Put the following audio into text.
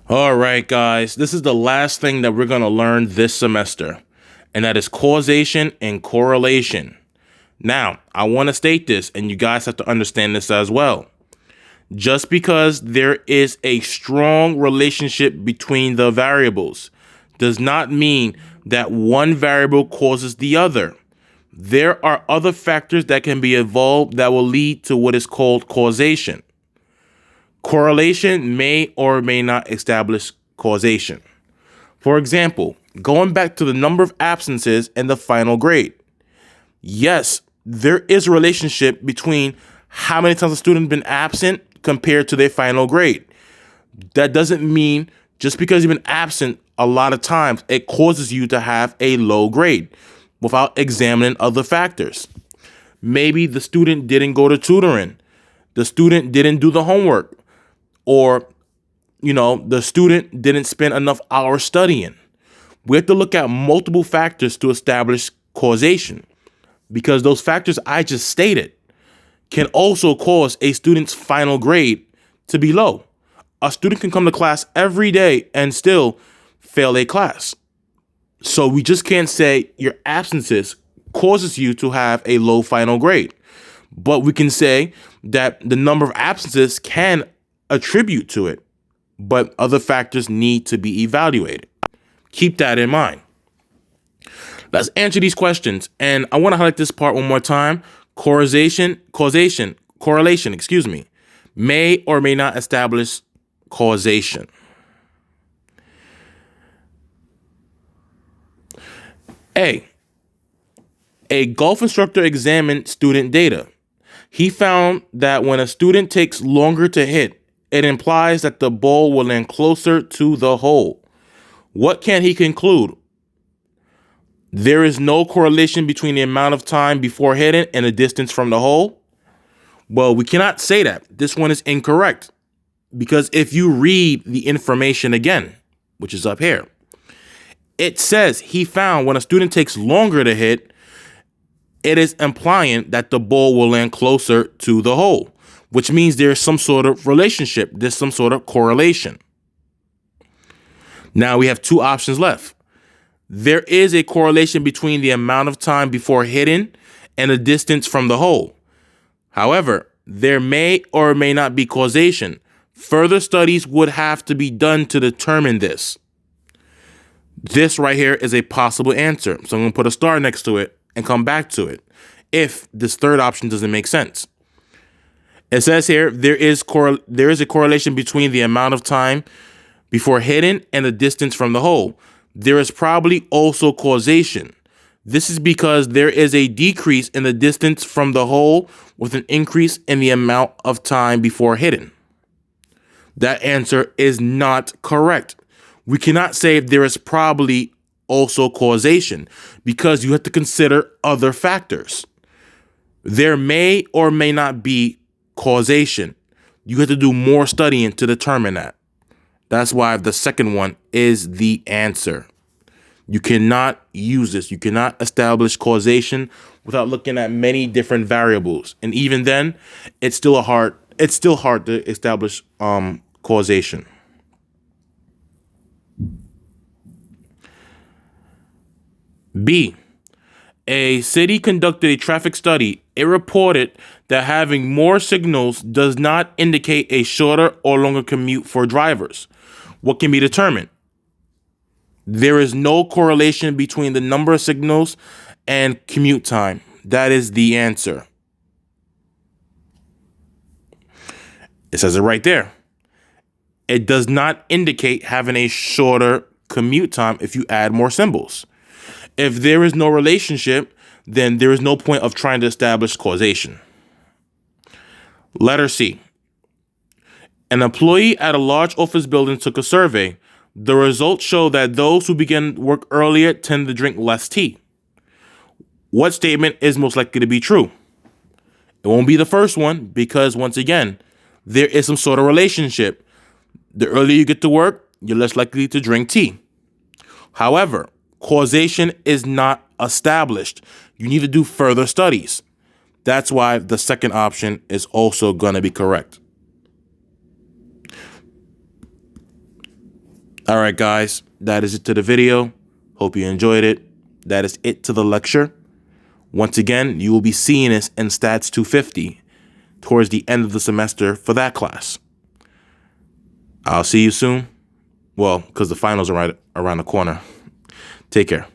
All right, guys, this is the last thing that we're going to learn this semester, and that is causation and correlation. Now, I want to state this, and you guys have to understand this as well. Just because there is a strong relationship between the variables does not mean that one variable causes the other. There are other factors that can be involved that will lead to what is called causation. Correlation may or may not establish causation. For example, going back to the number of absences and the final grade. Yes, there is a relationship between how many times a student has been absent compared to their final grade. That doesn't mean just because you've been absent a lot of times, it causes you to have a low grade without examining other factors. Maybe the student didn't go to tutoring. The student didn't do the homework. Or, the student didn't spend enough hours studying. We have to look at multiple factors to establish causation, because those factors I just stated can also cause a student's final grade to be low. A student can come to class every day and still fail a class. So we just can't say your absences causes you to have a low final grade. But we can say that the number of absences can attribute to it, but other factors need to be evaluated. Keep that in mind. Let's answer these questions. And I want to highlight this part one more time. Correlation, may or may not establish causation. A golf instructor examined student data. He found that when a student takes longer to hit, it implies that the ball will land closer to the hole. What can he conclude? There is no correlation between the amount of time before hitting and the distance from the hole. Well, we cannot say that. This one is incorrect, because if you read the information again, which is up here, it says he found when a student takes longer to hit, it is implying that the ball will land closer to the hole, which means there's some sort of relationship. There's some sort of correlation. Now we have two options left. There is a correlation between the amount of time before hitting and the distance from the hole. However, there may or may not be causation. Further studies would have to be done to determine this. This right here is a possible answer. So I'm going to put a star next to it and come back to it if this third option doesn't make sense. It says here, there is a correlation between the amount of time before hitting and the distance from the hole. There is probably also causation. This is because there is a decrease in the distance from the hole with an increase in the amount of time before hitting. That answer is not correct. We cannot say there is probably also causation, because you have to consider other factors. There may or may not be causation. You have to do more studying to determine that. That's why the second one is the answer. You cannot use this. You cannot establish causation without looking at many different variables. And even then, it's still hard to establish causation. B. A city conducted a traffic study. It reported that having more signals does not indicate a shorter or longer commute for drivers. What can be determined? There is no correlation between the number of signals and commute time. That is the answer. It says it right there. It does not indicate having a shorter commute time if you add more symbols. If there is no relationship, then there is no point of trying to establish causation. Letter C. An employee at a large office building took a survey. The results show that those who begin work earlier tend to drink less tea. What statement is most likely to be true? It won't be the first one, because once again, there is some sort of relationship. The earlier you get to work, you're less likely to drink tea. However, causation is not established. You need to do further studies. That's why the second option is also going to be correct. All right, guys, that is it to the video. Hope you enjoyed it. That is it to the lecture. Once again, you will be seeing this in Stats 250 towards the end of the semester for that class. I'll see you soon. Well, because the finals are right around the corner. Take care.